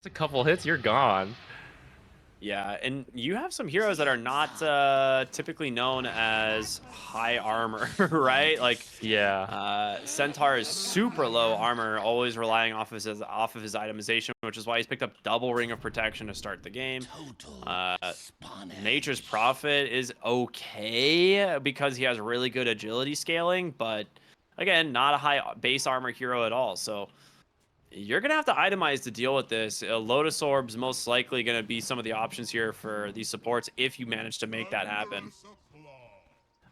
It's a couple hits, you're gone. Yeah, and you have some heroes that are not typically known as high armor, right? Like Yeah. Centaur is super low armor, always relying off of his itemization, which is why he's picked up double ring of protection to start the game. Uh, Nature's Prophet is okay because he has really good agility scaling, but again, not a high base armor hero at all. So you're going to have to itemize to deal with this. Lotus Orb's most likely going to be some of the options here for these supports if you manage to make that happen.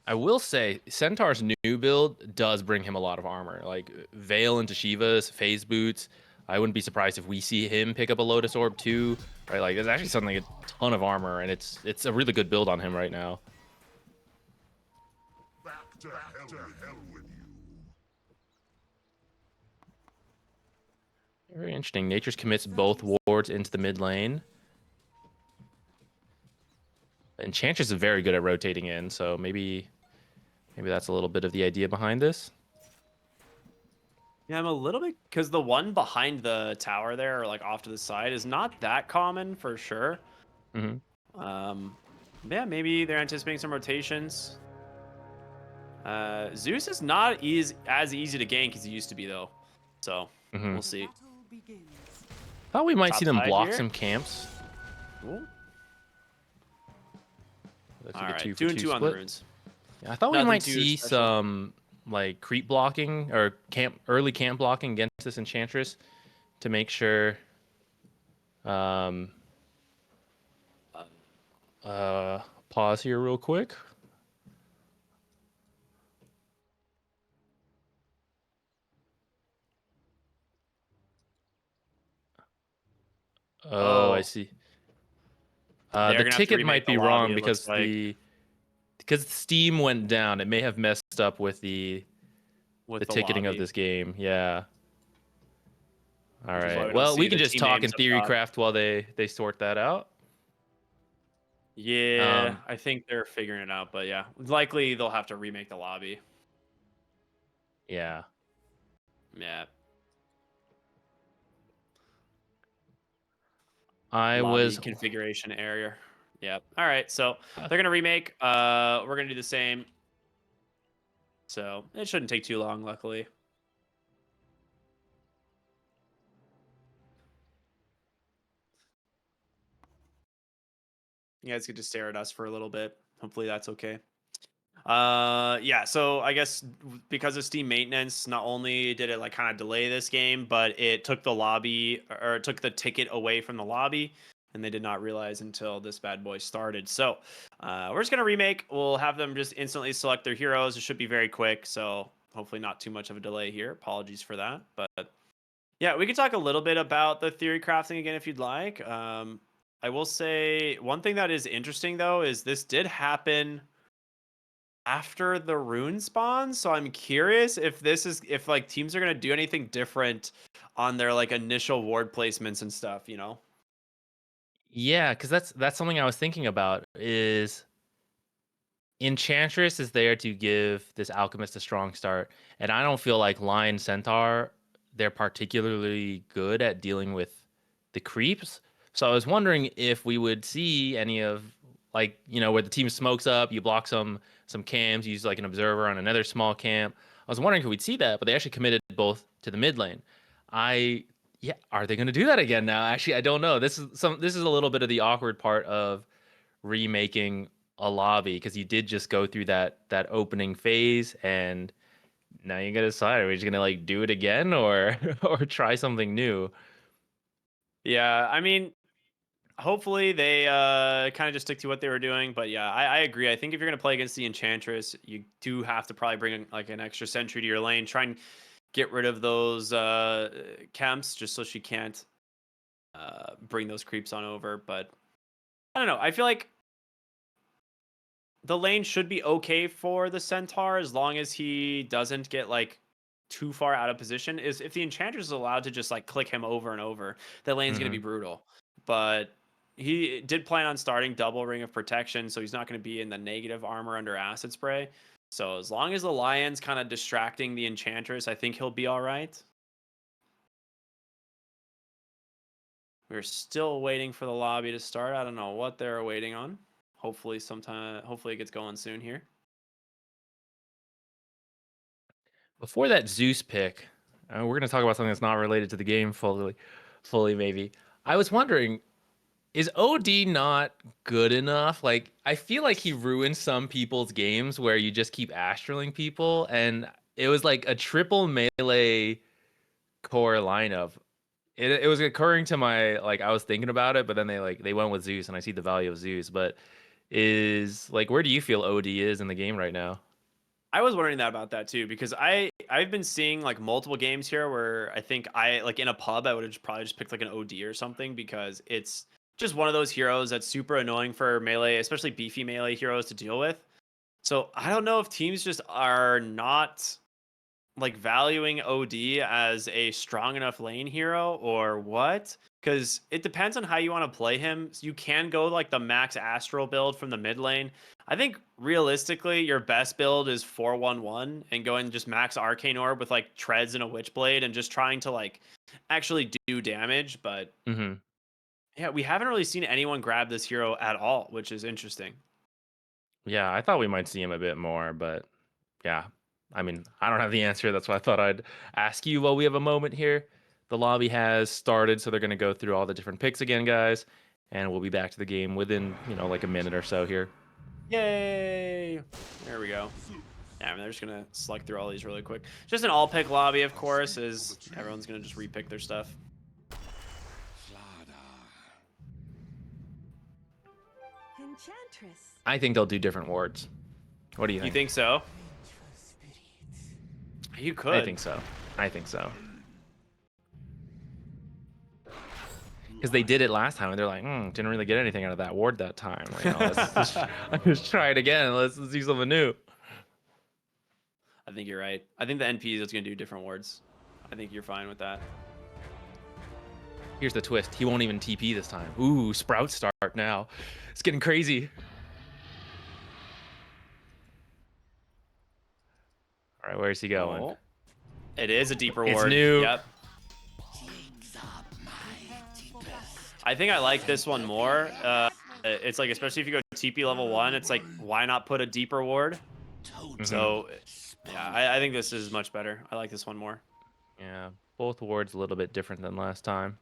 I will say, Centaur's new build does bring him a lot of armor. Like, Veil into Shiva's, Phase Boots. I wouldn't be surprised if we see him pick up a Lotus Orb too, right? Like, there's actually something a ton of armor, and it's a really good build on him right now. Back to hell with you. Very interesting. Nature's commits both wards into the mid lane. Enchantress is very good at rotating in, so maybe that's a little bit of the idea behind this. Yeah, I'm a little bit because the one behind the tower there, or like off to the side, is not that common for sure. Hmm. Um, yeah, maybe they're anticipating some rotations. Zeus is not as easy to gank as he used to be though, so Hmm. we'll see. Thought we might see Top them side block here. some camps. Ooh. That's All like a right, two for two and two two on the split. runes. Yeah, I thought we Nothing might too see special. some like creep blocking or early camp blocking against this enchantress to make sure. Um, Uh, uh, Pause here real quick. Oh, I oh, see. they're The gonna have to ticket remake might the be lobby. wrong It looks because like Steam went down. It may have messed up with the with the ticketing of lobby, this game. Yeah. All which is why right. we don't Well, we see can the just team talk names in up top. theorycraft while they sort that out. Yeah, Um, I think they're figuring it out, but yeah, likely they'll have to remake the lobby. yeah. Yeah, I lobby was. configuration area. Yep. All right, so Uh, they're gonna remake. We're gonna do the same. So it shouldn't take too long, luckily. You guys could just stare at us for a little bit. Hopefully that's okay. Yeah, so I guess because of Steam maintenance, not only did it like kind of delay this game, but it took the lobby or it took the ticket away from the lobby, and they did not realize until this bad boy started. So we're just gonna remake. We'll have them just instantly select their heroes. It should be very quick, so hopefully not too much of a delay here. Apologies for that, but yeah, we could talk a little bit about the theory crafting again if you'd like. I will say one thing that is interesting though is this did happen after the rune spawn, so I'm curious if this is if like teams are gonna do anything different on their like initial ward placements and stuff, you know? Yeah, because that's something I was thinking about. Is Enchantress is there to give this alchemist a strong start, and I don't feel like Lion Centaur they're particularly good at dealing with the creeps. So I was wondering if we would see any of like where the team smokes up, you block some camps, use like an observer on another small camp. I was wondering if we'd see that, but they actually committed both to the mid lane. I Yeah, are they going to do that again now? Actually, I don't know. This is a little bit of the awkward part of remaking a lobby because you did just go through that opening phase and now you gotta decide, are we just gonna like do it again or or try something new? Yeah, I mean, hopefully they kind of just stick to what they were doing, but yeah, I agree. I think if you're gonna play against the Enchantress, you do have to probably bring like an extra sentry to your lane. Try and get rid of those camps just so she can't bring those creeps on over. But I don't know. I feel like the lane should be okay for the centaur as long as he doesn't get like too far out of position. Is if the enchantress is allowed to just like click him over and over, the lane's gonna be Hmm. brutal. But he did plan on starting double ring of protection, so he's not gonna be in the negative armor under acid spray. So as long as the lion's kind of distracting the enchantress, I think he'll be all right. We're still waiting for the lobby to start. I don't know what they're waiting on. Hopefully it gets going soon here. Before that Zeus pick, we're going to talk about something that's not related to the game fully maybe. I was wondering, is OD not good enough? Like, I feel like he ruins some people's games where you just keep astraling people, and it was like a triple melee core lineup. It was occurring to my like I was thinking about it, but then they went with Zeus, and I see the value of Zeus. But is like, where do you feel OD is in the game right now? I was wondering that about that too because I've been seeing like multiple games here where I think I like in a pub I would have probably just picked like an OD or something because it's just one of those heroes that's super annoying for melee, especially beefy melee heroes to deal with. So I don't know if teams just are not like valuing OD as a strong enough lane hero or what? Because it depends on how you want to play him. You can go like the max astral build from the mid lane. I think realistically, your best build is 4-1-1 and going just max arcane orb with like treads and a witchblade and just trying to like actually do damage. But Hmm. yeah, we haven't really seen anyone grab this hero at all, which is interesting. Yeah, I thought we might see him a bit more, but yeah, I mean, I don't have the answer. That's why I thought I'd ask you while we have a moment here. The lobby has started, so they're going to go through all the different picks again, guys, and we'll be back to the game within, like a minute or so here. Yay! There we go. Yeah, I mean, they're just gonna select through all these really quick. Just an all-pick lobby, of course, is everyone's gonna just repick their stuff. Enchantress. I think they'll do different wards. What do you You think? think so? You I could. think so. I think so. Because they did it last time, and they're like, didn't really get anything out of that ward that time. Like, let's try it again. Let's do something new. I think you're right. I think the NP is gonna do different wards. I think you're fine with that. Here's the twist. He won't even TP this time. Ooh, Sprout start now. It's getting crazy. All right, where's he going? Oh, it is a deeper It's ward. new. Yep. I think I like this one more. It's like, especially if you go TP level 1, it's like, why not put a deeper ward? So, yeah, I think this is much better. I like this one more. Yeah, both wards a little bit different than last time.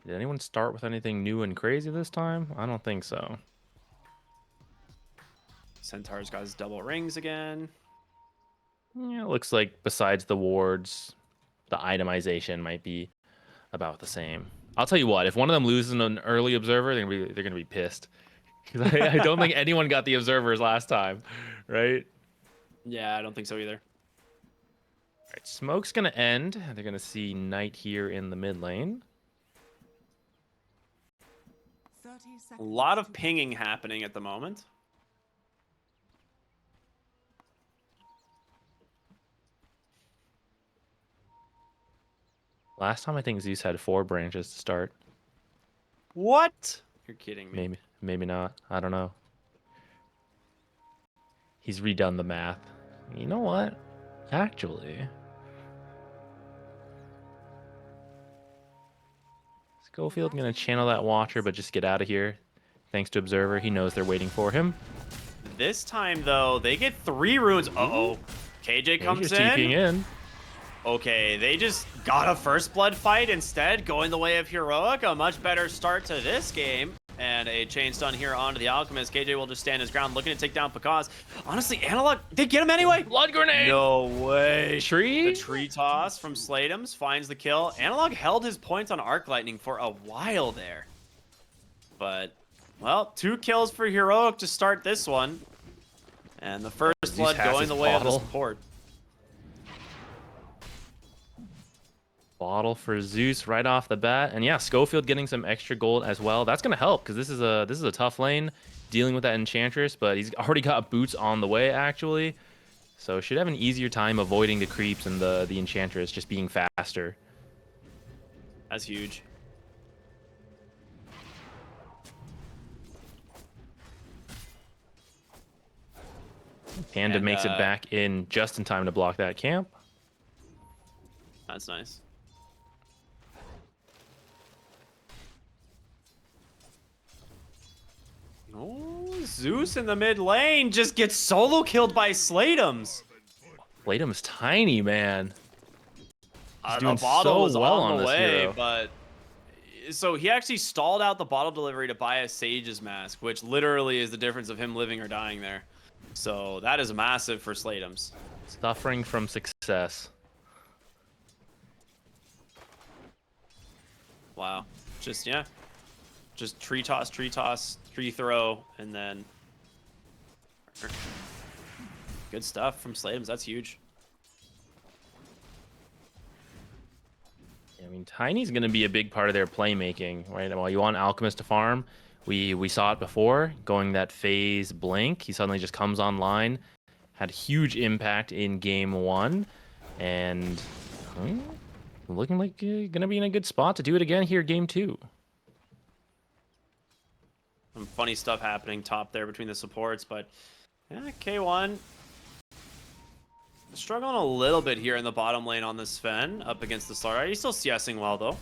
Did anyone start with anything new and crazy this time? I don't think so. Centaur's got his double rings again. Yeah, it looks like besides the wards, the itemization might be about the same. I'll tell you what, if one of them loses an early observer, they're gonna be pissed. Because I don't think anyone got the observers last time, right? Yeah, I don't think so either. All right, smoke's gonna end. They're gonna see Knight here in the mid lane. 30 A seconds. lot of pinging happening at the moment. Last time I think Zeus had 4 branches to start. What? You're kidding me. Maybe not. I don't know. He's redone the math. You know what? Actually, Schofield gonna channel that Watcher, but just get out of here. Thanks to Observer, he knows they're waiting for him. This time, though, they get 3 runes. Uh-oh. KJ comes He's just TPing in. Okay, they just got a first blood fight instead, going the way of Heroic. A much better start to this game. And a chain stun here onto the Alchemist. KJ will just stand his ground, looking to take down Picaz. Honestly, Analog, they get him anyway. Blood grenade! No way. Tree? The tree toss from Slateums finds the kill. Analog held his points on Arc Lightning for a while there. But, well, 2 kills for Heroic to start this one. And the first blood going the way of the support. Bottle for Zeus right off the bat, and yeah, Schofield getting some extra gold as well. That's gonna help because this is a tough lane dealing with that Enchantress, but he's already got boots on the way actually, so should have an easier time avoiding the creeps and the Enchantress just being faster. That's huge. Panda makes it back in just in time to block that camp. That's nice. Zeus in the mid lane just gets solo killed by Slatums. Latum's tiny, man. He's The doing bottle so was well on on the this way, hero. but so he actually stalled out the bottle delivery to buy a Sage's mask, which literally is the difference of him living or dying there. So that is massive for Slatums. Suffering from success. Wow. Just, yeah. Just tree toss, tree throw, and then... Good stuff from Slatums. That's huge. I mean, Tiny's going to be a big part of their playmaking, right? While you want Alchemist to farm, we saw it before, going that phase blink. He suddenly just comes online, had huge impact in game 1, and looking like going to be in a good spot to do it again here game 2. Some funny stuff happening top there between the supports, but yeah, K1 struggling a little bit here in the bottom lane on this Sven up against the Slardar. He's still CSing well though.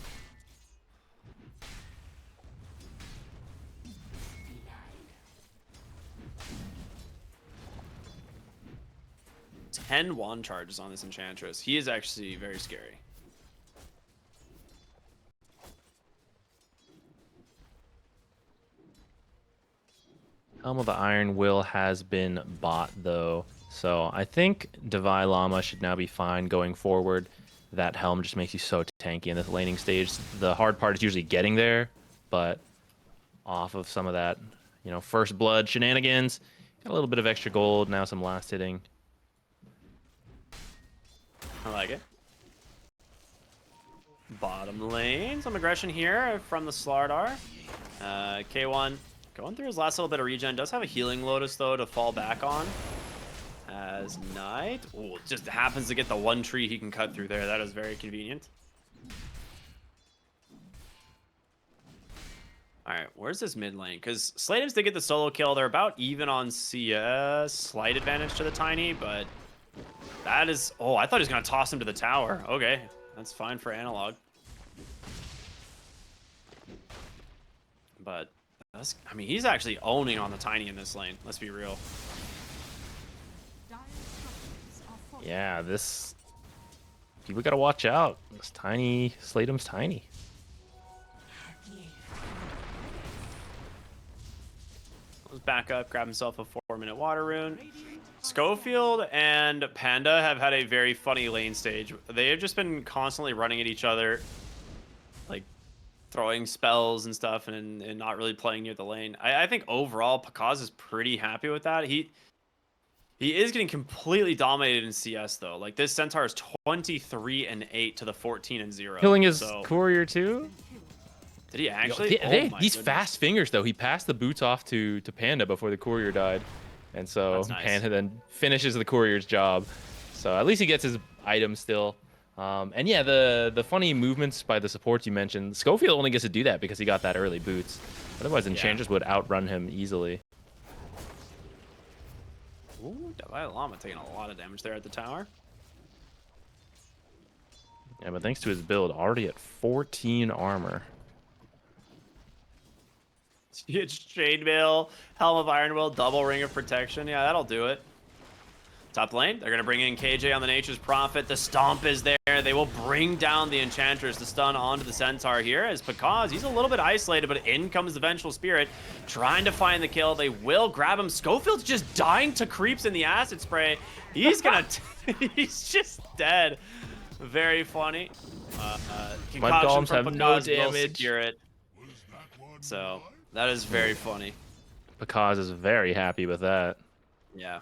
10 wand charges on this Enchantress. He is actually very scary. Helm of the Iron Will has been bought, though. So I think Devi Llama should now be fine going forward. That Helm just makes you so tanky in this laning stage. The hard part is usually getting there, but off of some of that, you know, first blood shenanigans, got a little bit of extra gold, now some last hitting. I like it. Bottom lane, some aggression here from the Slardar. K1 going through his last little bit of regen. Does have a healing Lotus, though, to fall back on. As Knight. Oh, just happens to get the one tree he can cut through there. That is very convenient. Alright, where's this mid lane? Because Slatums did get the solo kill. They're about even on CS. Slight advantage to the Tiny, but that is... Oh, I thought he was going to toss him to the tower. Okay, that's fine for Analog. But, I mean, he's actually owning on the Tiny in this lane. Let's be real. Yeah, this... People gotta watch out. This Tiny... Slatum's Tiny. Let's back up, grab himself a 4-minute water rune. Schofield and Panda have had a very funny lane stage. They have just been constantly running at each other, like throwing spells and stuff, and not really playing near the lane. I think overall, Pakaz is pretty happy with that. He is getting completely dominated in CS though. Like this Centaur is 23-8 to the 14-0. Killing his courier too? Did he actually? These fast fingers though. He passed the boots off to Panda before the courier died. And so Nice. Panda then finishes the courier's job. So at least he gets his item still. And yeah, the funny movements by the supports you mentioned, Schofield only gets to do that because he got that early boots. Otherwise, Enchantress would outrun him easily. Ooh, Devi Llama taking a lot of damage there at the tower. Yeah, but thanks to his build, already at 14 armor. Huge chainmail, Helm of Iron Will, double ring of protection. Yeah, that'll do it. Top lane, they're going to bring in KJ on the Nature's Prophet. The Stomp is there. They will bring down the Enchantress to stun onto the Centaur here as Pakaz, he's a little bit isolated, but in comes the Vengeful Spirit trying to find the kill. They will grab him. Schofield's just dying to creeps in the acid spray. He's going to... he's just dead. Very funny. Concoction Golems from have Pakaz no will damage. secure it. So, that is very funny. Pakaz is very happy with that. Yeah.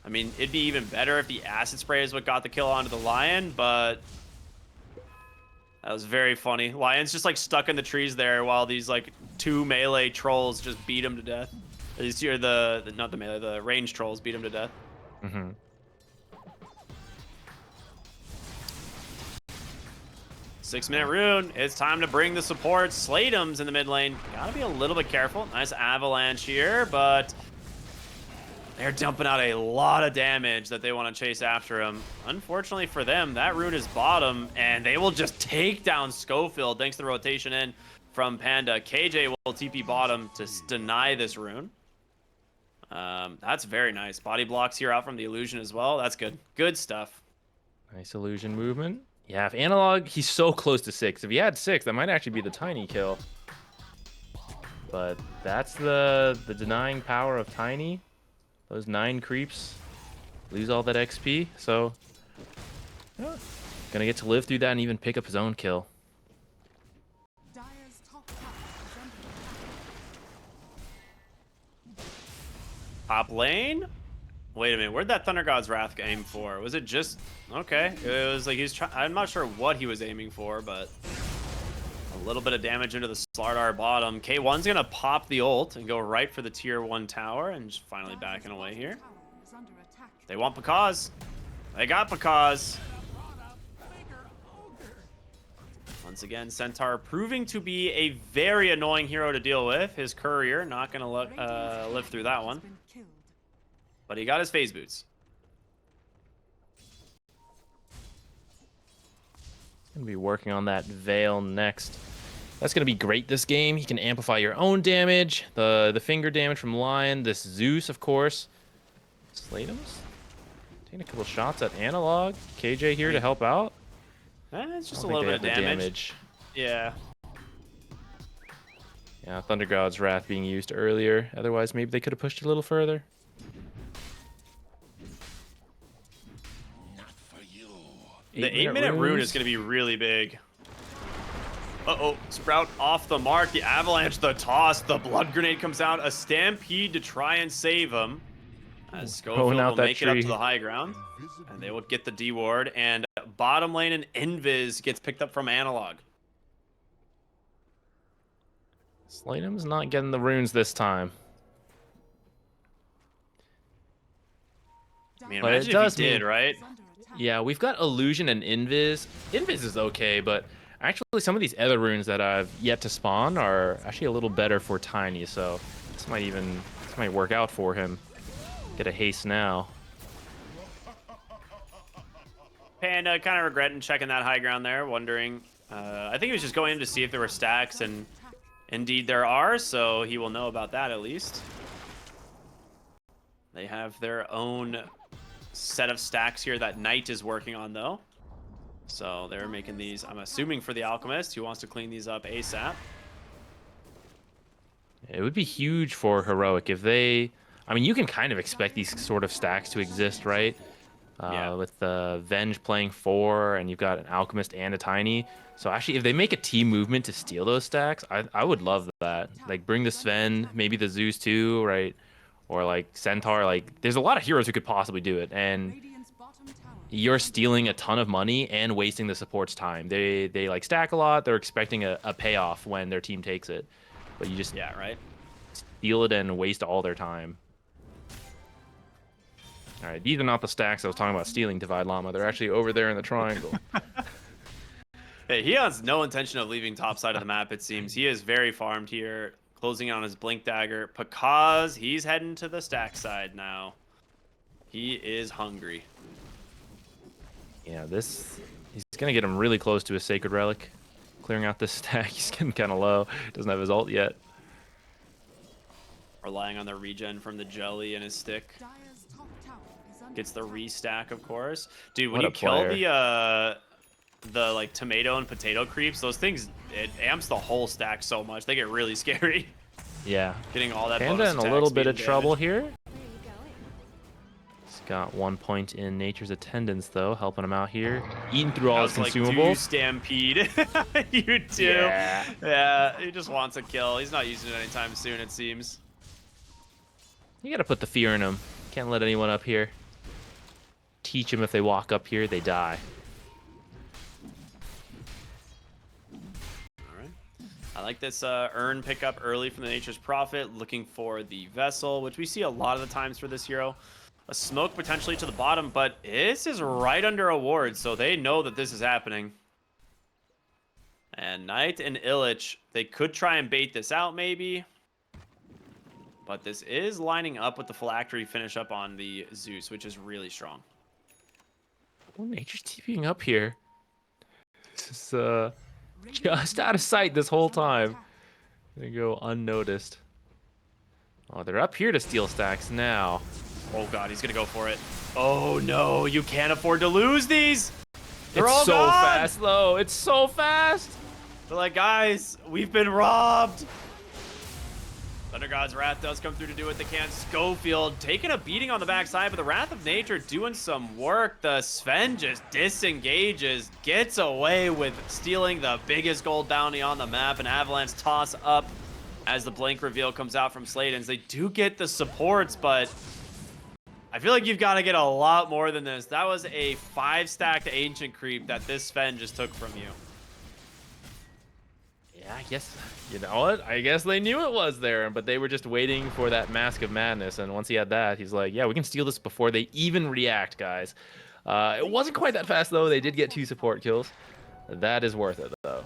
I mean, it'd be even better if the acid spray is what got the kill onto the Lion, but that was very funny. Lion's just like stuck in the trees there while these like 2 melee trolls just beat him to death. These here, not the melee, the range trolls beat him to death. Mm-hmm. 6-minute rune. It's time to bring the support. Slatum's in the mid lane. Gotta be a little bit careful. Nice avalanche here, but they're dumping out a lot of damage that they want to chase after him. Unfortunately for them, that rune is bottom, and they will just take down Schofield thanks to the rotation in from Panda. KJ will TP bottom to deny this rune. That's very nice. Body blocks here out from the illusion as well. That's good. Good stuff. Nice illusion movement. Yeah, if analog, he's so close to 6. If he had 6, that might actually be the tiny kill. But that's the denying power of tiny. Those 9 creeps lose all that XP. So, yeah, gonna get to live through that and even pick up his own kill. Top lane? Wait a minute. Where'd that Thunder God's Wrath aim for? Was it just... Okay. It was like he was trying... I'm not sure what he was aiming for, but... A little bit of damage into the Slardar bottom. K1's going to pop the ult and go right for the tier 1 tower and just finally backing away here. They want Pakaz. They got Pakaz. Once again, Centaur proving to be a very annoying hero to deal with. His courier not going to live through that one. But he got his phase boots. Gonna be working on that Veil next. That's gonna be great this game. He can amplify your own damage, the finger damage from Lion, this Zeus, of course. Slatums taking a couple shots at analog. KJ here to help out. It's just a little bit of damage. Yeah. Yeah, Thunder God's Wrath being used earlier. Otherwise, maybe they could have pushed it a little further. The 8-minute rune is going to be really big. Uh-oh. Sprout off the mark. The avalanche, the toss, the blood grenade comes out. A stampede to try and save him. As Schofield will make it up to the high ground. And they will get the D ward. And bottom lane and Invis gets picked up from Analog. Slatum's not getting the runes this time. I mean, imagine if he did, right? Yeah, we've got Illusion and Invis. Invis is okay, but actually some of these other runes that I've yet to spawn are actually a little better for Tiny, so this might work out for him. Get a haste now. Panda kind of regretting checking that high ground there, wondering. I think he was just going in to see if there were stacks, and indeed there are, so he will know about that at least. They have their own set of stacks here that Knight is working on, though. So they're making these, I'm assuming, for the Alchemist, who wants to clean these up ASAP. It would be huge for Heroic if they... I mean, you can kind of expect these sort of stacks to exist, right? Yeah. With the Venge playing 4, and you've got an Alchemist and a Tiny. So actually, if they make a team movement to steal those stacks, I would love that. Like, bring the Sven, maybe the Zeus too, right? Or like Centaur. Like, there's a lot of heroes who could possibly do it, and you're stealing a ton of money and wasting the support's time. They like stack a lot. They're expecting a payoff when their team takes it, but you just steal it and waste all their time. All right, these are not the stacks I was talking about stealing, Divide Llama. They're actually over there in the triangle. Hey, he has no intention of leaving top side of the map, it seems. He is very farmed here, closing in on his Blink Dagger. Pakaz, he's heading to the stack side now. He is hungry. Yeah, he's going to get him really close to his Sacred Relic. Clearing out this stack, he's getting kind of low. Doesn't have his ult yet. Relying on the regen from the jelly and his stick. Gets the restack, of course. Dude, when you kill the like tomato and potato creeps, those things, it amps the whole stack so much. They get really scary. Yeah. Getting all that Panda bonus in a attack, little speed, bit of and trouble damage. here. He's got 1 point in Nature's Attendance, though, helping him out here. Eating through all his consumables. Like, do you stampede? You do. Yeah, he just wants a kill. He's not using it anytime soon, it seems. You gotta put the fear in him. Can't let anyone up here. Teach them if they walk up here, they die. Alright. I like this earn pickup early from the Nature's Prophet, looking for the Vessel, which we see a lot of the times for this hero. A smoke potentially to the bottom, but this is right under a ward, so they know that this is happening. And Knight and Illich, they could try and bait this out maybe. But this is lining up with the Phylactery finish up on the Zeus, which is really strong. Oh, Nature's TPing up here. Just out of sight this whole time. They go unnoticed. Oh, they're up here to steal stacks now. Oh god, he's gonna go for it. Oh no, you can't afford to lose these. They're It's all so gone. fast, though. It's so fast. They're like, guys, we've been robbed. Thunder God's Wrath does come through to do what they can. Schofield taking a beating on the backside, but the Wrath of Nature doing some work. The Sven just disengages, gets away with stealing the biggest gold bounty on the map, and Avalanche toss up as the blink reveal comes out from Sladens. They do get the supports, but I feel like you've got to get a lot more than this. That was a 5-stacked Ancient creep that this Sven just took from you. Yeah, I guess, you know what? I guess they knew it was there, but they were just waiting for that Mask of Madness. And once he had that, he's like, yeah, we can steal this before they even react, guys. It wasn't quite that fast, though. They did get 2 support kills. That is worth it, though.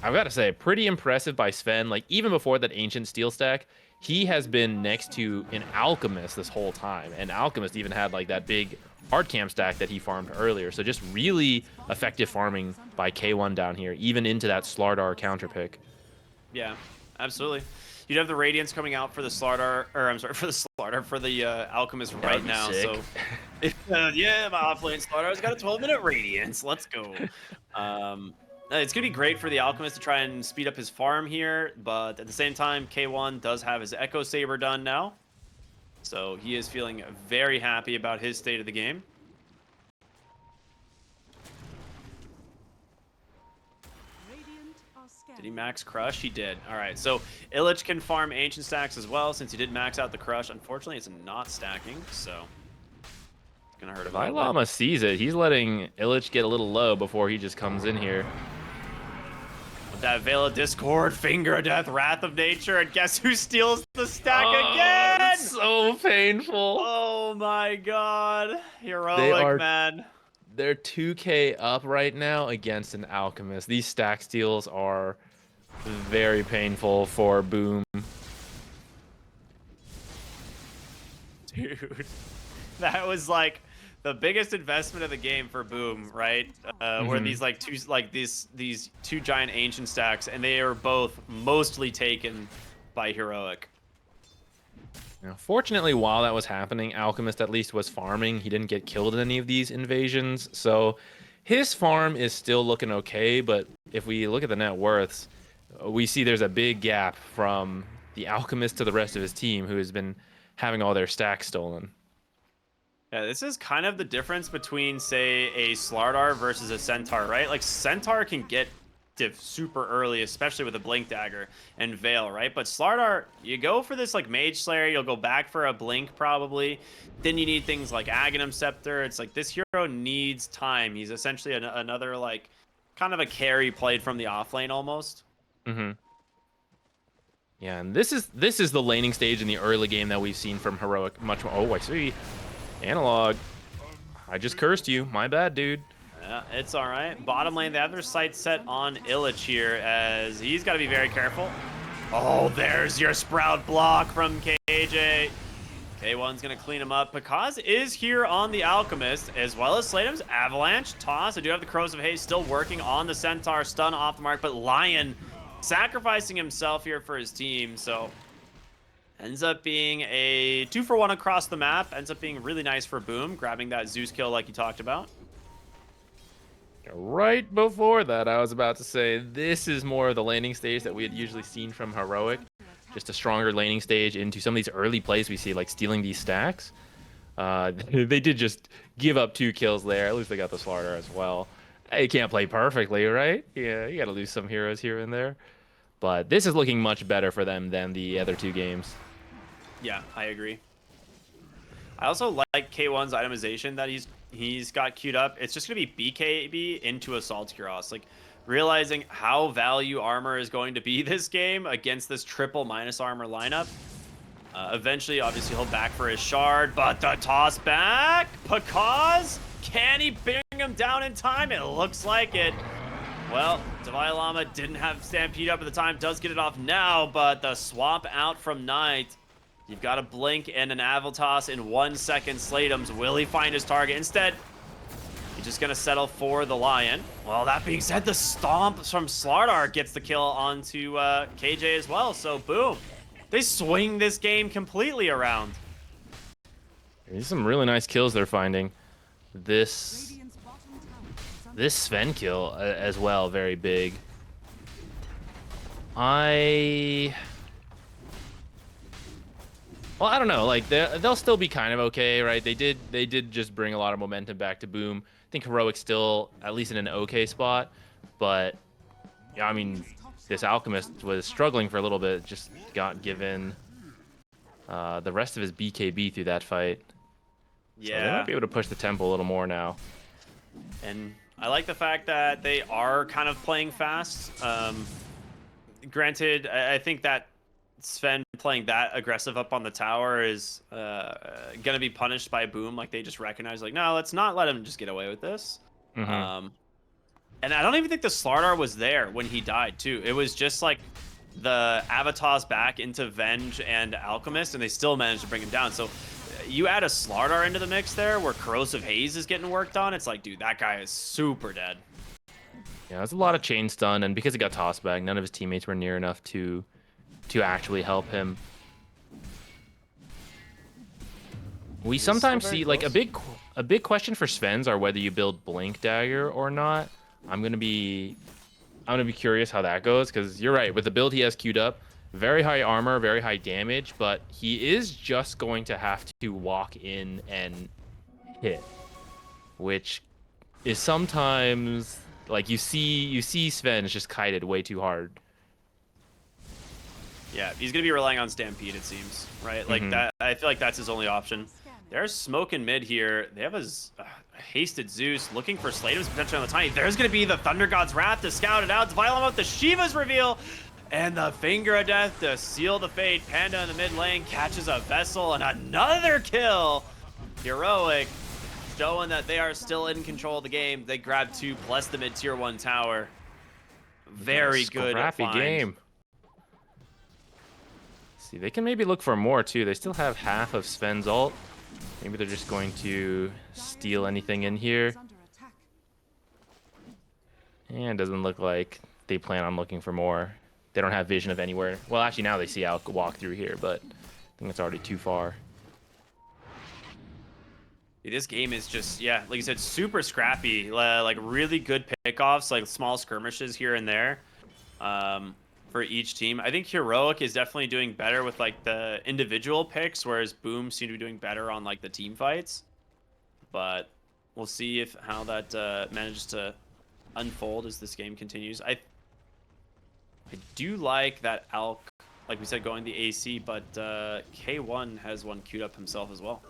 I've got to say, pretty impressive by Sven. Like, even before that Ancient Steel stack, he has been next to an Alchemist this whole time. And Alchemist even had, like, that big hard cam stack that he farmed earlier. So just really effective farming by K1 down here, even into that Slardar counter pick. Yeah, absolutely. You'd have the Radiance coming out for the Slardar, or I'm sorry, for the Slardar, for the Alchemist right now. Sick. So, yeah, my offlane Slardar's got a 12-minute Radiance. Let's go. It's going to be great for the Alchemist to try and speed up his farm here, but at the same time, K1 does have his Echo Saber done now. So he is feeling very happy about his state of the game. Did he max Crush? He did. All right, so Illich can farm Ancient stacks as well since he did max out the Crush. Unfortunately, it's not stacking, so it's going to hurt him. Llama sees it. He's letting Illich get a little low before he just comes in here. That Veil of Discord, Finger of Death, Wrath of Nature, and guess who steals the stack again? So painful. Oh my god. Heroic, man. They're 2k up right now against an Alchemist. These stack steals are very painful for Boom. Dude, that was like the biggest investment of the game for Boom, right? Where these these two giant Ancient stacks, and they are both mostly taken by Heroic. Now, fortunately, while that was happening, Alchemist at least was farming. He didn't get killed in any of these invasions, so his farm is still looking okay. But if we look at the net worths, we see there's a big gap from the Alchemist to the rest of his team, who has been having all their stacks stolen. Yeah, this is kind of the difference between, say, a Slardar versus a Centaur, right? Like, Centaur can get div super early, especially with a Blink Dagger and Veil, right? But Slardar, you go for this, like, Mage Slayer, you'll go back for a Blink, probably. Then you need things like Aghanim Scepter. It's like, this hero needs time. He's essentially another, like, kind of a carry played from the offlane, almost. Mm-hmm. Yeah, and this is the laning stage in the early game that we've seen from Heroic much more. Oh, I see. Analog. I just cursed you. My bad, dude. Yeah, it's all right. Bottom lane, they have their sights set on Illich here, as he's got to be very careful. Oh, there's your Sprout block from KJ. K1's going to clean him up. Pakaz is here on the Alchemist, as well as Sladem's Avalanche. Toss, I do have the Crows of Haste still working on the Centaur. Stun off the mark, but Lion sacrificing himself here for his team, so ends up being a 2-for-1 across the map. Ends up being really nice for Boom, grabbing that Zeus kill like you talked about. Right before that, I was about to say, this is more of the laning stage that we had usually seen from Heroic. Just a stronger laning stage into some of these early plays we see, like stealing these stacks. They did just give up 2 kills there. At least they got the Slardar as well. You can't play perfectly, right? Yeah, you got to lose some heroes here and there. But this is looking much better for them than the other 2 games. Yeah, I agree. I also like K1's itemization that he's got queued up. It's just going to be BKB into Assault Cuirass. Like, realizing how value armor is going to be this game against this triple minus armor lineup. Eventually, obviously, he'll back for his shard, but the toss back, Pakaz, can he bring him down in time? It looks like it. Well, Divine Llama didn't have Stampede up at the time, does get it off now, but the swap out from Knight. You've got a Blink and an Avaltoss in 1 second. Slatem's, will he find his target? Instead, he's just going to settle for the Lion. Well, that being said, the Stomp from Slardar gets the kill onto KJ as well. So, boom. They swing this game completely around. There's some really nice kills they're finding. This Sven kill as well, very big. Well, I don't know. Like they'll still be kind of okay, right? They did just bring a lot of momentum back to Boom. I think Heroic's still at least in an okay spot, but yeah, I mean, this Alchemist was struggling for a little bit. Just got given the rest of his BKB through that fight. So they might be able to push the tempo a little more now. And I like the fact that they are kind of playing fast. Granted, I think that Sven playing that aggressive up on the tower is going to be punished by Boom. Like, they just recognize, like, no, let's not let him just get away with this. And I don't even think the Slardar was there when he died, too. It was just, like, the Avatar's back into Venge and Alchemist, and they still managed to bring him down. So you add a Slardar into the mix there where Corrosive Haze is getting worked on, it's like, dude, that guy is super dead. Yeah, there's a lot of chain stun, and because he got tossed back, none of his teammates were near enough to actually help him. We sometimes see like a big question for Sven's are whether you build Blink Dagger or not. I'm gonna be curious how that goes, because you're right, with the build he has queued up, very high armor, very high damage, but he is just going to have to walk in and hit, which is sometimes like you see Sven is just kited way too hard. Yeah, he's gonna be relying on Stampede, it seems, right? Like that. I feel like that's his only option. There's smoke in mid here. They have a hasted Zeus looking for Slatum's potential on the Tiny. There's gonna be the Thunder God's Wrath to scout it out. Violent with the Shiva's reveal. And the Finger of Death to seal the fate. Panda in the mid lane catches a Vessel and another kill. Heroic showing that they are still in control of the game. They grab 2 plus the mid tier 1 tower. Very good Scrappy game. See, they can maybe look for more too. They still have half of Sven's ult. Maybe they're just going to steal anything in here. And it doesn't look like they plan on looking for more. They don't have vision of anywhere. Well, actually, now they see Al walk through here, but I think it's already too far. This game is just, yeah, like you said, super scrappy. Like really good pickoffs, like small skirmishes here and there for each team. I think Heroic is definitely doing better with like the individual picks, whereas Boom seem to be doing better on like the team fights. But we'll see how that manages to unfold as this game continues. I do like that Alk, like we said, going the AC, but K1 has one queued up himself as well.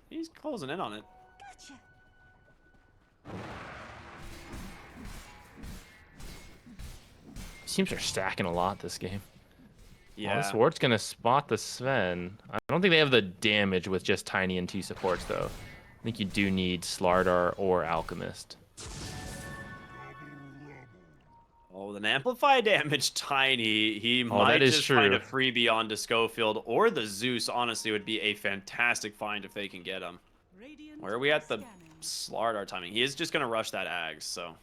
He's closing in on it. Gotcha. Teams are stacking a lot this game. Yeah. Well, Sword's gonna spot the Sven. I don't think they have the damage with just Tiny and 2 supports though. I think you do need Slardar or Alchemist. Oh, with an amplified damage Tiny, he might just find a freebie onto Schofield, or the Zeus, honestly, would be a fantastic find if they can get him. Where are we at the Slardar timing? He is just going to rush that Ags, so.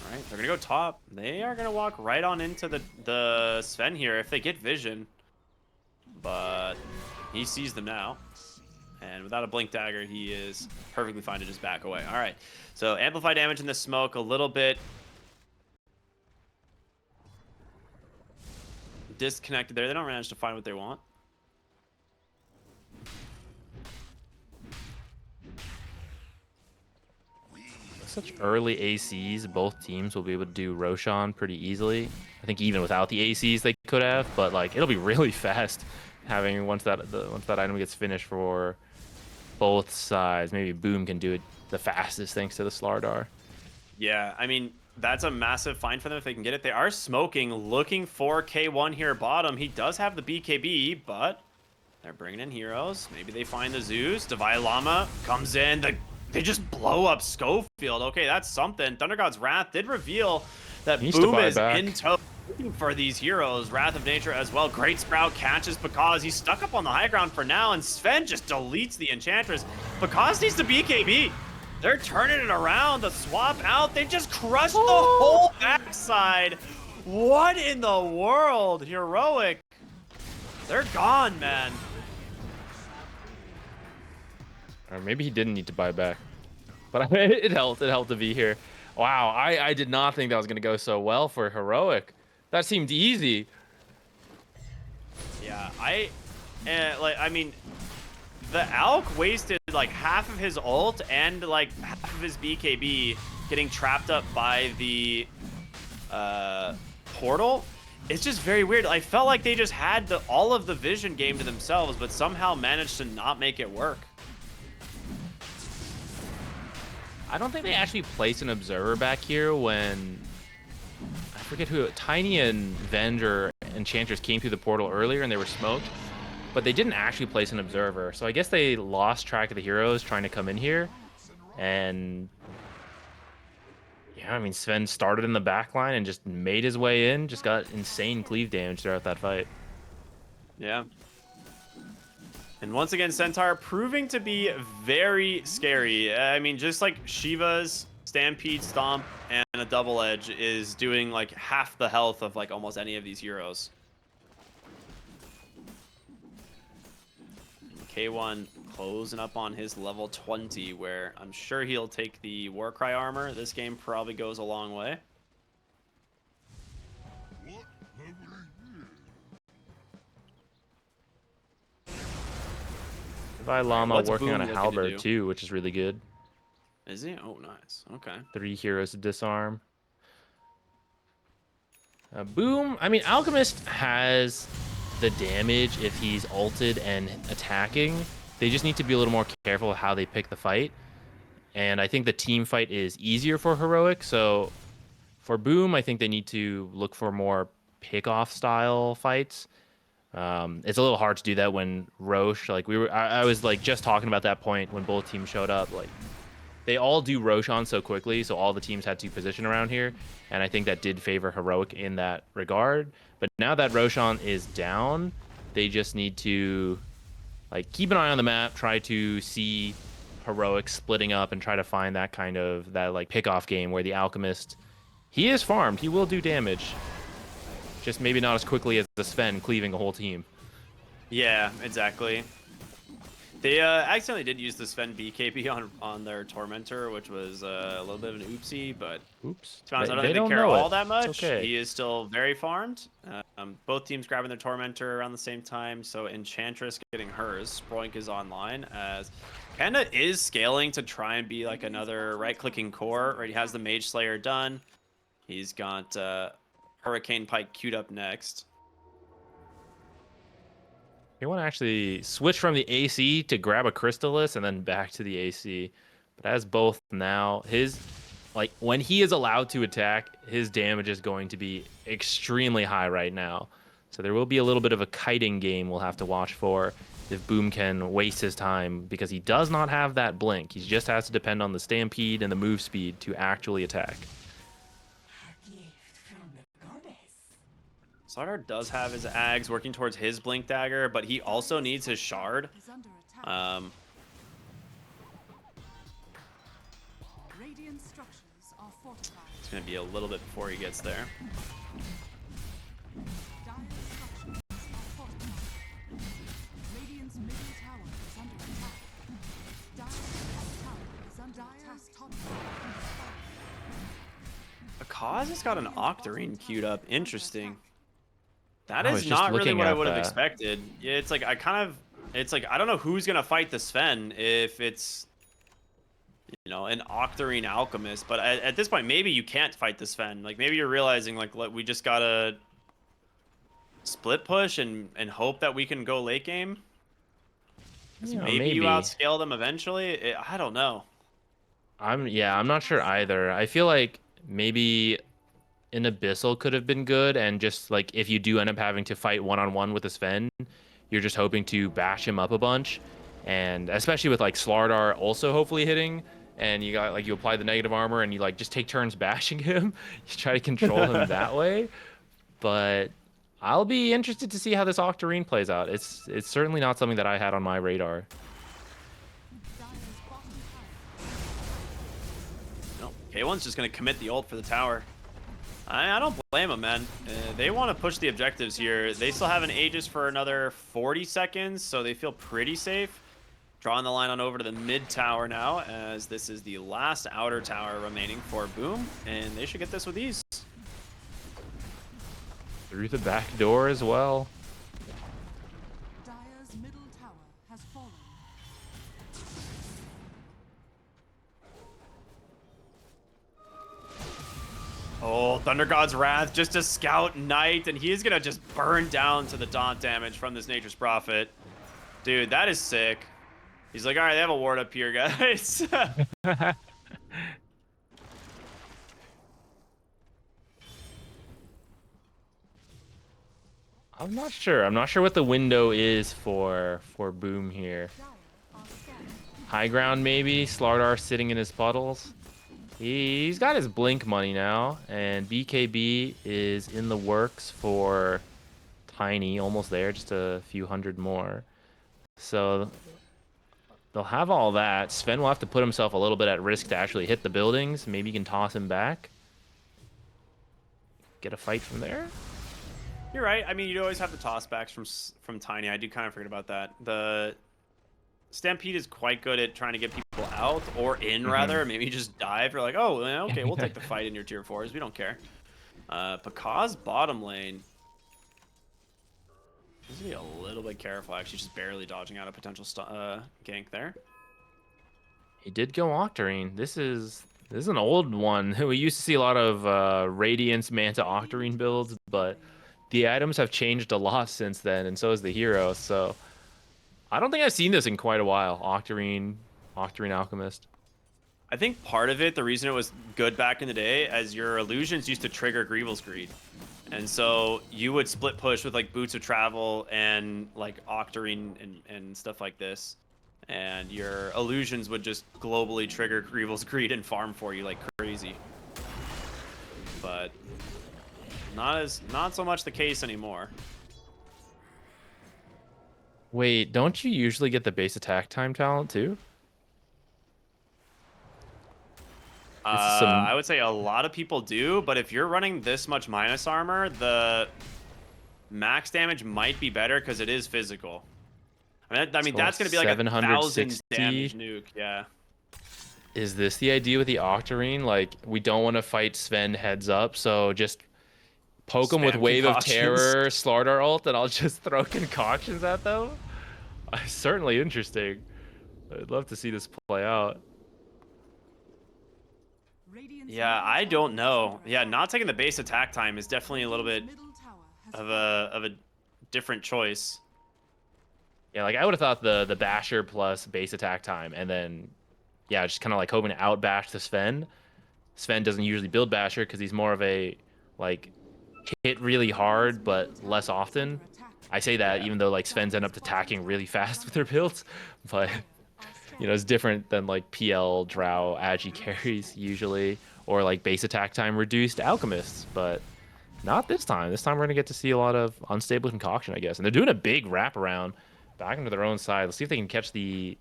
Alright, they're going to go top. They are going to walk right on into the Sven here if they get vision. But he sees them now. And without a Blink Dagger, he is perfectly fine to just back away. All right, so amplify damage in the smoke a little bit. Disconnected there. They don't manage to find what they want. Such early ACs, both teams will be able to do Roshan pretty easily. I think even without the ACs they could have, but like it'll be really fast having once that item gets finished for both sides. Maybe Boom can do it the fastest thanks to the Slardar. Yeah, I mean, that's a massive find for them if they can get it. They are smoking, looking for K1 here bottom. He does have the BKB, but they're bringing in heroes. Maybe they find the Zeus. Divine Llama comes in. They just blow up Schofield. Okay, that's something. Thunder God's Wrath did reveal that Boom is in tow. Looking for these heroes. Wrath of Nature as well. Great Sprout catches Because. He's stuck up on the high ground for now, and Sven just deletes the Enchantress. Because needs the BKB. They're turning it around. The swap out. They just crushed the whole backside. What in the world? Heroic. They're gone, man. Or maybe he didn't need to buy back. But it helped. It helped to be here. Wow, I did not think that was going to go so well for Heroic. That seemed easy. Yeah, I mean, the Alk wasted like half of his ult and like half of his BKB getting trapped up by the portal. It's just very weird. I felt like they just had all of the vision game to themselves, but somehow managed to not make it work. I don't think they actually placed an observer back here when I forget who, Tiny and Venge or Enchantress came through the portal earlier and they were smoked, but they didn't actually place an observer. So I guess they lost track of the heroes trying to come in here. And yeah, I mean, Sven started in the back line and just made his way in, just got insane cleave damage throughout that fight. Yeah. And once again, Centaur proving to be very scary. I mean, just like Shiva's Stampede, Stomp, and a Double Edge is doing like half the health of like almost any of these heroes. K1 closing up on his level 20, where I'm sure he'll take the Warcry armor. This game probably goes a long way. Levi Llama What's working Boom on a looking to halberd do? too, which is really good. Is he? Oh, nice. Okay. 3 heroes to disarm. Boom. I mean, Alchemist has the damage if he's ulted and attacking. They just need to be a little more careful of how they pick the fight. And I think the team fight is easier for Heroic. So for Boom, I think they need to look for more pick-off style fights. It's a little hard to do that when Roche, like I was like just talking about that point when both teams showed up. Like they all do Roshan so quickly, so all the teams had to position around here, and I think that did favor Heroic in that regard. But now that Roshan is down, they just need to like keep an eye on the map, try to see Heroic splitting up, and try to find that kind of that like pick-off game where the Alchemist, he is farmed, he will do damage, just maybe not as quickly as the Sven cleaving a whole team. Yeah, exactly. They accidentally did use the Sven BKB on their Tormentor, which was a little bit of an oopsie, but Oops. to be honest, I don't They think they don't care know all it. that It's much. okay. He is still very farmed. Both teams grabbing their Tormentor around the same time, so Enchantress getting hers. Sproink is online as Panda is scaling to try and be like another right-clicking core. Right, he has the Mage Slayer done. He's got Hurricane Pike queued up next. You want to actually switch from the AC to grab a Crystallis and then back to the AC. But as both now, his, like, when he is allowed to attack, his damage is going to be extremely high right now. So there will be a little bit of a kiting game we'll have to watch for if Boom can waste his time, because he does not have that blink. He just has to depend on the Stampede and the move speed to actually attack. Slardar does have his Ags working towards his Blink Dagger, but he also needs his Shard. It's going to be a little bit before he gets there. Akaz has got an Octarine queued up. Interesting. That I was is just not really looking what I at would have that. expected. Yeah, it's like it's like I don't know who's gonna fight the Sven if it's, you know, an Octarine Alchemist. But at this point, maybe you can't fight the Sven. Like maybe you're realizing like we just gotta split push and hope that we can go late game. Yeah, Maybe you outscale them eventually. I don't know. I'm not sure either. I feel like maybe an Abyssal could have been good, and just like if you do end up having to fight one-on-one with a Sven, you're just hoping to bash him up a bunch, and especially with like Slardar also hopefully hitting, and you got like you apply the negative armor and you like just take turns bashing him. You try to control him that way. But I'll be interested to see how this Octarine plays out. It's certainly not something that I had on my radar. K1's just going to commit the ult for the tower. I don't blame them, man. They want to push the objectives here. They still have an Aegis for another 40 seconds, so they feel pretty safe. Drawing the line on over to the mid tower now, as this is the last outer tower remaining for Boom, and they should get this with ease. Through the back door as well. Dire's middle tower has fallen. Oh, Thunder God's Wrath, just a scout knight, and he is going to just burn down to the taunt damage from this Nature's Prophet. Dude, that is sick. He's like, all right, they have a ward up here, guys. I'm not sure. I'm not sure what the window is for Boom here. Dire are scanning. High ground maybe. Slardar sitting in his puddles. He's got his blink money now, and BKB is in the works for Tiny, almost there, just a few hundred more. So they'll have all that. Sven will have to put himself a little bit at risk to actually hit the buildings. Maybe you can toss him back. Get a fight from there. You're right. I mean, you always have the tossbacks from Tiny. I do kind of forget about that. The Stampede is quite good at trying to get people out or in, rather. Maybe you just dive. You're like, oh, okay, we'll take the fight in your tier 4s. We don't care. Pakaz bottom lane. Needs to be a little bit careful. Actually, just barely dodging out a potential gank there. He did go Octarine. This is an old one. We used to see a lot of Radiance Manta Octarine builds, but the items have changed a lot since then, and so has the hero. So I don't think I've seen this in quite a while. Octarine Alchemist. I think part of it, the reason it was good back in the day, as your illusions used to trigger Greevil's Greed. And so you would split push with like Boots of Travel and like Octarine and stuff like this. And your illusions would just globally trigger Greevil's Greed and farm for you like crazy. But not so much the case anymore. Wait, don't you usually get the base attack time talent too? I would say a lot of people do, but if you're running this much minus armor, the max damage might be better because it is physical. I mean that's going to be like a 1,000 damage nuke, yeah. Is this the idea with the Octarine? Like, we don't want to fight Sven heads up, so just poke him with Wave of Terror, Slardar ult, and I'll just throw concoctions at them? Certainly interesting. I'd love to see this play out. Yeah, I don't know. Yeah, not taking the base attack time is definitely a little bit of a different choice. Yeah, like I would have thought the Basher plus base attack time, and then yeah, just kind of like hoping to outbash the Sven. Sven doesn't usually build Basher because he's more of a like hit really hard but less often. I say that even though like Svens end up attacking really fast with their builds, but you know, it's different than like PL, Drow, Agi carries usually, or like base attack time reduced Alchemists, but not this time. This time we're gonna get to see a lot of unstable concoction, I guess. And they're doing a big wraparound back into their own side. Let's see if they can catch the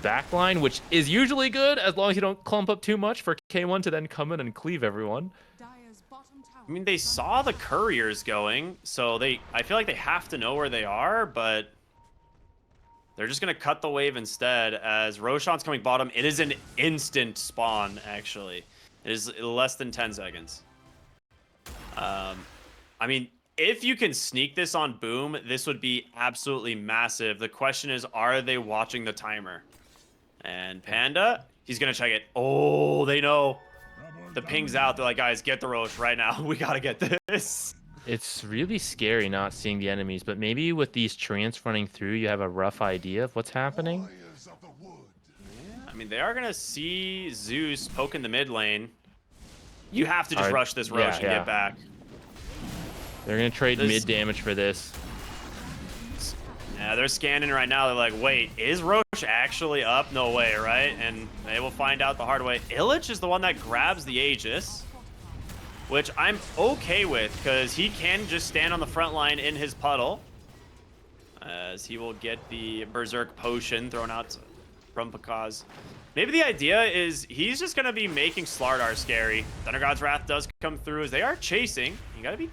back line, which is usually good as long as you don't clump up too much for K1 to then come in and cleave everyone. I mean, they saw the couriers going, so I feel like they have to know where they are, but they're just going to cut the wave instead as Roshan's coming bottom. It is an instant spawn, actually. It is less than 10 seconds. I mean, if you can sneak this on Boom, this would be absolutely massive. The question is, are they watching the timer? And Panda, he's going to check it. Oh, they know. The ping's out. They're like, guys, get the Rosh right now. We got to get this. It's really scary not seeing the enemies, but maybe with these treants running through, you have a rough idea of what's happening. Yeah, I mean, they are going to see Zeus poke in the mid lane. You have to just rush this Rosh and get back. They're going to trade mid damage for this. Yeah, they're scanning right now. They're like, wait, is Rosh actually up? No way, right? And they will find out the hard way. Illich is the one that grabs the Aegis, which I'm okay with because he can just stand on the front line in his puddle as he will get the Berserk Potion thrown out from Pakaz. Maybe the idea is he's just going to be making Slardar scary. Thunder God's Wrath does come through as they are chasing. You got to be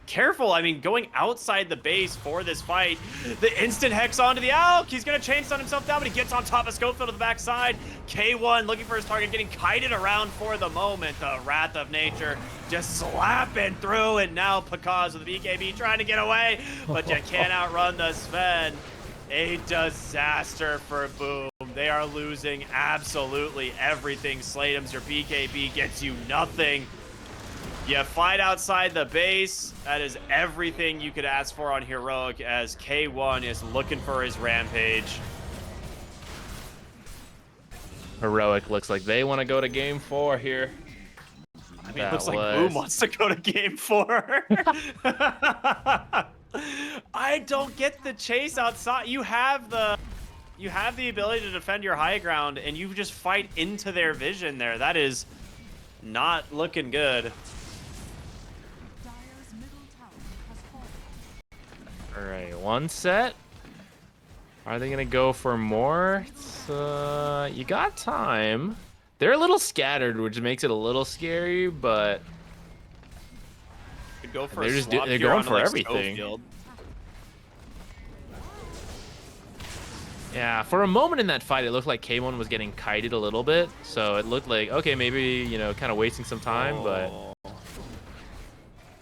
careful. I mean, going outside the base for this fight. The instant hex onto the Alk. He's going to chain stun himself down, but he gets on top of Schofield to the backside. K1 looking for his target, getting kited around for the moment. The Wrath of Nature just slapping through, and now Pakaz with the BKB trying to get away, but you can't outrun the Sven. A disaster for Boom. They are losing absolutely everything. Slatums, your BKB gets you nothing. You fight outside the base. That is everything you could ask for on Heroic, as K1 is looking for his rampage. Heroic looks like they want to go to game 4 here. I mean, it looks like Boom wants to go to game 4. I don't get the chase outside. You have the ability to defend your high ground, and you just fight into their vision there. That is not looking good. Dire's middle tower has fallen. All right, one set. Are they gonna go for more? You got time. They're a little scattered, which makes it a little scary, but Could go for they're a just swap they're here going onto, for like, everything. Schofield. Yeah, for a moment in that fight, it looked like K1 was getting kited a little bit, so it looked like, okay, maybe, you know, kind of wasting some time, but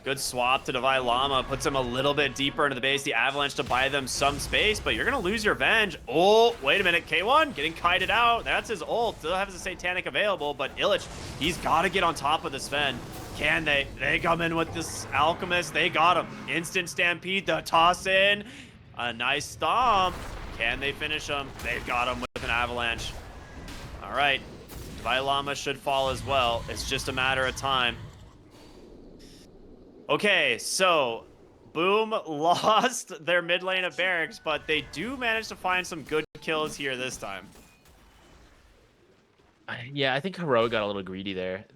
good swap to Divine Llama, puts him a little bit deeper into the base. The Avalanche to buy them some space, but you're going to lose your Venge. Oh, wait a minute. K1 getting kited out. That's his ult. Still has a Satanic available, but Illich, he's got to get on top of this Sven. Can they? They come in with this Alchemist. They got him. Instant Stampede, the toss in. A nice stomp. Can they finish him? They've got him with an Avalanche. All right. Divine Llama should fall as well. It's just a matter of time. Okay, so Boom lost their mid lane of Barracks, but they do manage to find some good kills here this time. yeah, I think Heroic got a little greedy there.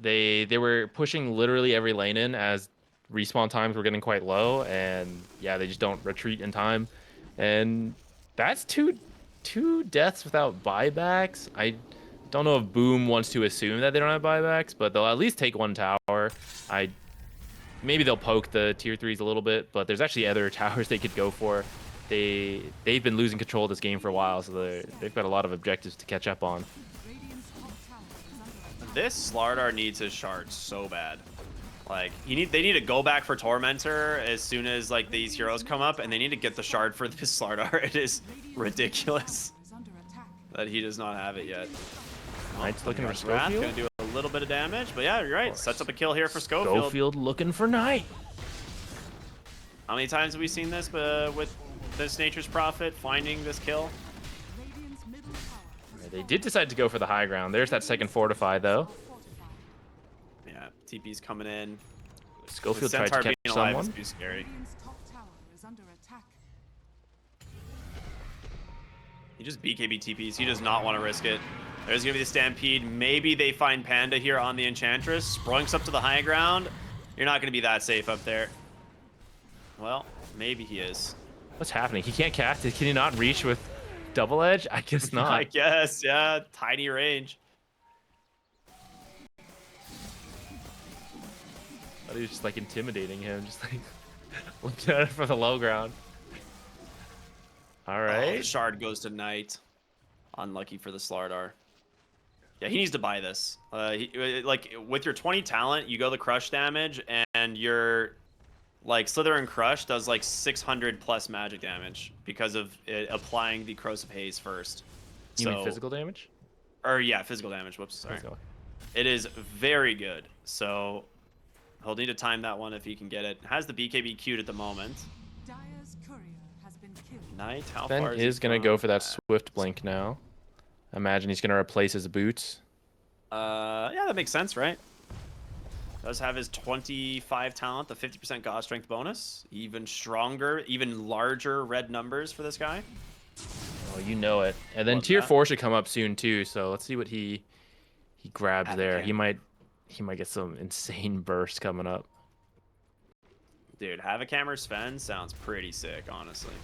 They were pushing literally every lane in as respawn times were getting quite low, and yeah, they just don't retreat in time. And that's two deaths without buybacks. I don't know if Boom wants to assume that they don't have buybacks, but they'll at least take one tower. Maybe they'll poke the tier 3s a little bit, but there's actually other towers they could go for. They've been losing control of this game for a while, so they've got a lot of objectives to catch up on. Radiant's top tower is under attack. This Slardar needs his shards so bad. Like, they need to go back for Tormentor as soon as like these heroes come up, and they need to get the shard for this Slardar. It is ridiculous Is under attack. that he does not have it yet. Knight's looking for Wrath Schofield. gonna do a little bit of damage, but yeah, you're right. Sets up a kill here for Schofield. Schofield looking for Knight. How many times have we seen this with this Nature's Prophet finding this kill? Radiant's middle tower has They did decide to go for the high ground. There's that second fortify, though. fortified. Yeah, TP's coming in. Schofield With tried to Centaur catch being alive someone. is too scary. Radiant's top tower is under attack. He just BKB TPs. He does not want to risk it. There's going to be the Stampede. Maybe they find Panda here on the Enchantress. Sprunks up to the high ground. You're not going to be that safe up there. Well, maybe he is. What's happening? He can't cast it. Can he not reach with double edge? I guess not. I guess, yeah. Tiny range. I thought he was just like intimidating him, just like looking at it from the low ground. All Oh, right. the shard goes to Knight. Unlucky for the Slardar. Yeah, he needs to buy this. Like, with your 20 talent, you go the crush damage, and your, like, Slither and Crush does, like, 600 plus magic damage because of it applying the Corrosive Haze first. You mean physical damage? Or, yeah, physical damage. Whoops, sorry. Physical. It is very good. So, he'll need to time that one if he can get it. Has the BKB queued at the moment. Dire's courier has been killed. Knight, how Ben far is is he gonna from go for that that? swift blink now. Imagine he's gonna replace his boots. Yeah, that makes sense, right? Does have his 25 talent, the 50% God Strength bonus. Even stronger, even larger red numbers for this guy. Oh, you know it. And then Love tier that. 4 should come up soon too. So let's see what he grabs Have there. him. He might get some insane burst coming up. Dude, Havocammer Sven sounds pretty sick, honestly.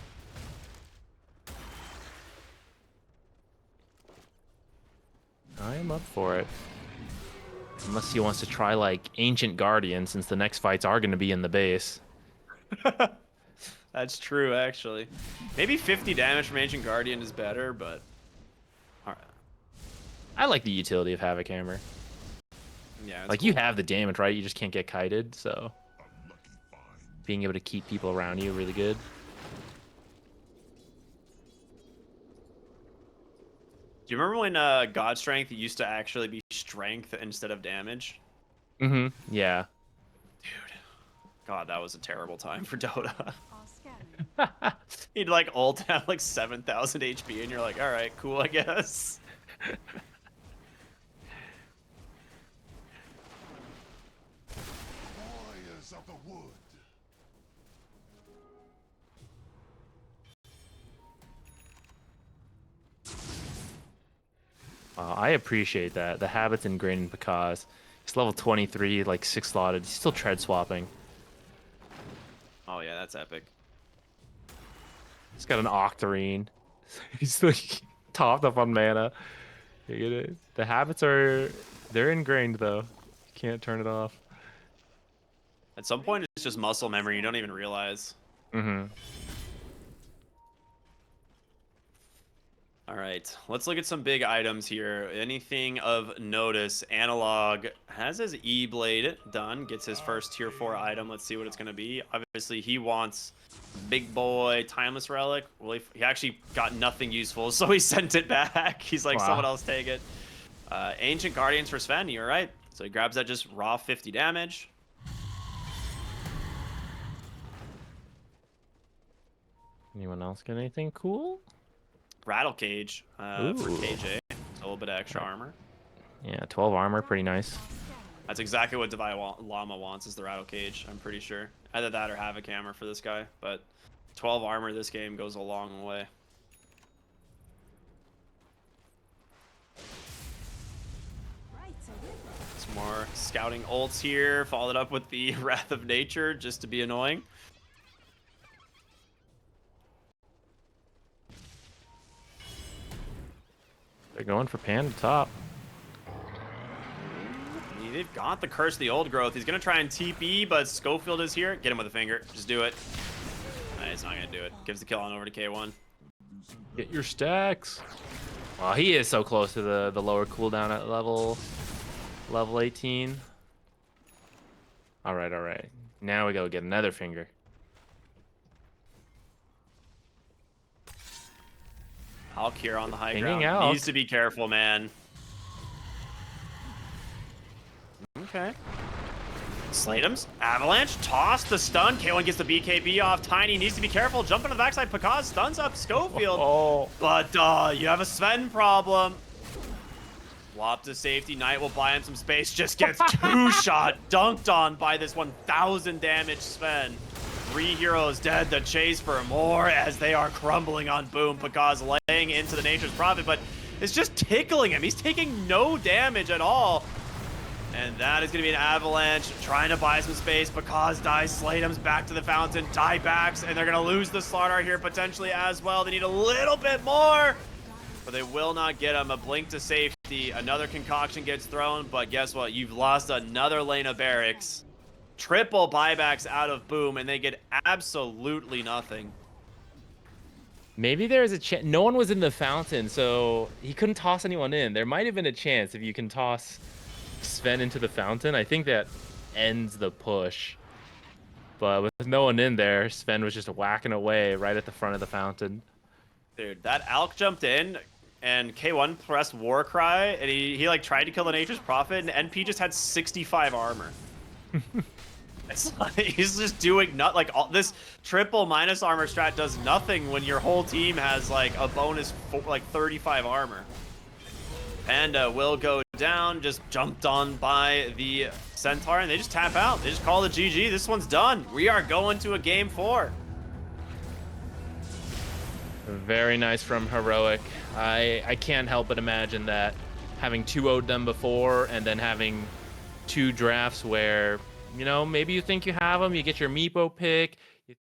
I am up for it. Unless he wants to try like Ancient Guardian, since the next fights are going to be in the base. That's true, actually. Maybe 50 damage from Ancient Guardian is better, but... All right. I like the utility of Havoc Hammer. Yeah, like, cool. you have the damage, right? You just can't get kited, so... being able to keep people around you really good. Do you remember when God Strength used to actually be strength instead of damage? Mm-hmm. Yeah. Dude. God, that was a terrible time for Dota. Are scanning. He'd like ult have like 7,000 HP and you're like, alright, cool, I guess. Warriors of the wood. I appreciate that. The habit's ingrained in Pakaz. He's level 23, like 6 slotted. He's still tread swapping. Oh yeah, that's epic. He's got an Octarine. He's like topped up on mana. You get it? The habits are... they're ingrained, though. You can't turn it off. At some point, it's just muscle memory. You don't even realize. Mm-hmm. All right, let's look at some big items here. Anything of notice? Analog has his E-Blade done, gets his first tier 4 item. Let's see what it's going to be. Obviously, he wants big boy Timeless Relic. Well, he actually got nothing useful, so he sent it back. He's like, Wow. someone else take it. Ancient Guardians for Sven, you're right. So he grabs that just raw 50 damage. Anyone else get anything cool? Rattle Cage for Ooh. KJ. A little bit of extra armor. Yeah, 12 armor, pretty nice. That's exactly what Divine Llama wants, is the Rattle Cage, I'm pretty sure. Either that or Havoc Hammer for this guy, but 12 armor this game goes a long way. Some more scouting ults here, followed up with the Wrath of Nature, just to be annoying. They're going for Panda top. They've got the Curse of the Old Growth. He's going to try and TP, but Schofield is here. Get him with a finger. Just do it. Nah, he's not going to do it. Gives the kill on over to K1. Get your stacks. Wow, he is so close to the lower cooldown at level 18. All right, all right. Now we go get another finger. Hulk here on the high Pinging ground. out. Needs to be careful, man. Okay. Slateums, Avalanche, toss the stun. K1 gets the BKB off. Tiny needs to be careful. Jump into the backside. Pakaz stuns up Schofield. Oh. But you have a Sven problem. Wop to safety. Knight will buy him some space. Just gets two-shot dunked on by this 1,000 damage Sven. 3 heroes dead. The chase for more as they are crumbling on Boom. Pakaz laying into the Nature's Prophet, but it's just tickling him. He's taking no damage at all. And that is going to be an Avalanche trying to buy some space. Pakaz dies. Slateum's back to the fountain. Diebacks, and they're going to lose the Slardar here potentially as well. They need a little bit more, but they will not get him. A blink to safety. Another concoction gets thrown, but guess what? You've lost another lane of barracks. Triple buybacks out of Boom, and they get absolutely nothing. Maybe there's a chance. No one was in the fountain, so he couldn't toss anyone in. There might have been a chance if you can toss Sven into the fountain. I think that ends the push. But with no one in there, Sven was just whacking away right at the front of the fountain. Dude, that Alk jumped in, and K1 pressed Warcry, and he like tried to kill the Nature's Prophet, and NP just had 65 armor. It's like, he's just doing not like all this triple minus armor strat does nothing when your whole team has like a bonus like 35 armor. Panda will go down, just jumped on by the Centaur, and they just tap out. They just call it GG. This one's done. We are going to a game 4. Very nice from Heroic. I can't help but imagine that having 2-0'd them before and then having 2 drafts where, you know, maybe you think you have them, you get your Meepo pick,